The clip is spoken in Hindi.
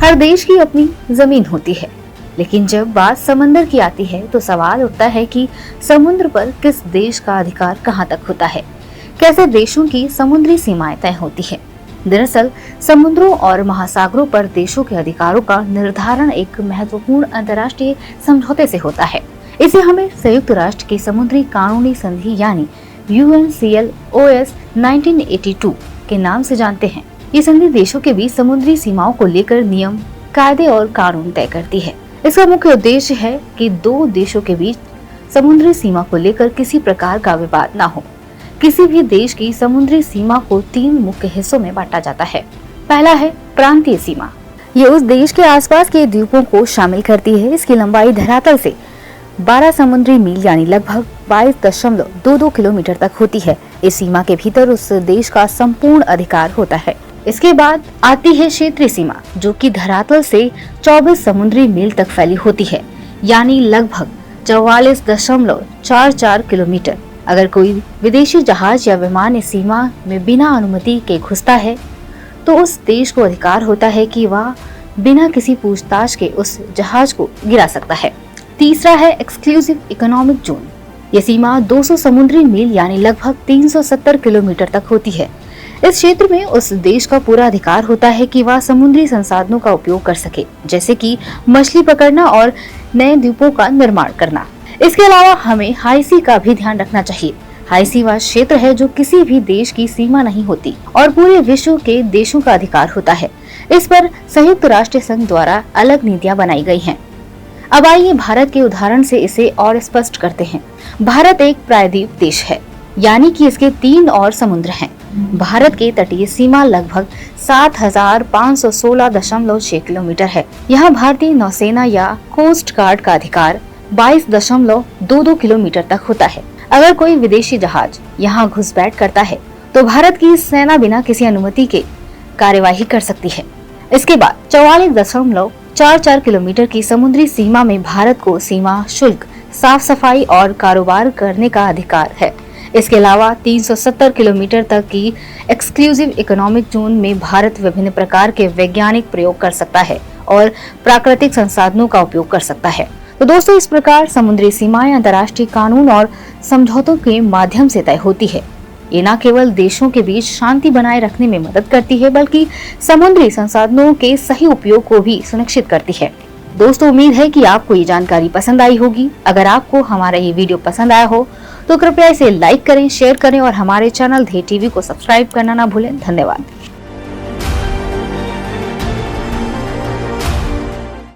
हर देश की अपनी जमीन होती है, लेकिन जब बात समंदर की आती है तो सवाल उठता है कि समुद्र पर किस देश का अधिकार कहां तक होता है, कैसे देशों की समुद्री सीमाएं तय होती है। दरअसल समुद्रों और महासागरों पर देशों के अधिकारों का निर्धारण एक महत्वपूर्ण अंतर्राष्ट्रीय समझौते से होता है। इसे हमें संयुक्त राष्ट्र की समुद्री कानूनी संधि यानी UNCLOS 1982 के नाम से जानते हैं। ये संधि देशों के बीच समुद्री सीमाओं को लेकर नियम, कायदे और कानून तय करती है। इसका मुख्य उद्देश्य है कि दो देशों के बीच समुद्री सीमा को लेकर किसी प्रकार का विवाद न हो। किसी भी देश की समुद्री सीमा को 3 मुख्य हिस्सों में बांटा जाता है। पहला है प्रांतीय सीमा। ये उस देश के आसपास के द्वीपों को शामिल करती है। इसकी लंबाई धरातल से 12 समुद्री मील यानी लगभग 22.22 किलोमीटर तक होती है। इस सीमा के भीतर उस देश का संपूर्ण अधिकार होता है। इसके बाद आती है क्षेत्रीय सीमा, जो कि धरातल से 24 समुद्री मील तक फैली होती है, यानी लगभग 44.44 किलोमीटर। अगर कोई विदेशी जहाज या विमान इस सीमा में बिना अनुमति के घुसता है तो उस देश को अधिकार होता है कि वह बिना किसी पूछताछ के उस जहाज को गिरा सकता है। तीसरा है एक्सक्लूसिव इकोनॉमिक जोन। यह सीमा 200 समुद्री मील यानी लगभग 370 किलोमीटर तक होती है। इस क्षेत्र में उस देश का पूरा अधिकार होता है कि वह समुद्री संसाधनों का उपयोग कर सके, जैसे कि मछली पकड़ना और नए द्वीपों का निर्माण करना। इसके अलावा हमें हाई सी का भी ध्यान रखना चाहिए। हाई सी वह क्षेत्र है जो किसी भी देश की सीमा नहीं होती और पूरे विश्व के देशों का अधिकार होता है। इस पर संयुक्त राष्ट्र संघ द्वारा अलग नीतियां बनाई गई हैं। अब आइए भारत के उदाहरण से इसे और स्पष्ट करते हैं। भारत एक प्रायद्वीप देश है, यानी कि इसके 3 और समुद्र हैं। भारत की तटीय सीमा लगभग 7516.6 किलोमीटर है। यहाँ भारतीय नौसेना या कोस्ट गार्ड का अधिकार 22.22 किलोमीटर तक होता है। अगर कोई विदेशी जहाज यहाँ घुसपैठ करता है तो भारत की सेना बिना किसी अनुमति के कार्यवाही कर सकती है। इसके बाद 44.44 किलोमीटर की समुद्री सीमा में भारत को सीमा शुल्क, साफ सफाई और कारोबार करने का अधिकार है। इसके अलावा 370 किलोमीटर तक की एक्सक्लूसिव इकोनॉमिक जोन में भारत विभिन्न प्रकार के वैज्ञानिक प्रयोग कर सकता है और प्राकृतिक संसाधनों का उपयोग कर सकता है। तो दोस्तों, इस प्रकार समुद्री सीमाएं अंतर्राष्ट्रीय कानून और समझौतों के माध्यम से तय होती है। ये न केवल देशों के बीच शांति बनाए रखने में मदद करती है, बल्कि समुद्री संसाधनों के सही उपयोग को भी सुनिश्चित करती है। दोस्तों, उम्मीद है कि आपको ये जानकारी पसंद आई होगी। अगर आपको हमारा ये वीडियो पसंद आया हो तो कृपया इसे लाइक करें, शेयर करें और हमारे चैनल धे टीवी को सब्सक्राइब करना ना भूलें। धन्यवाद।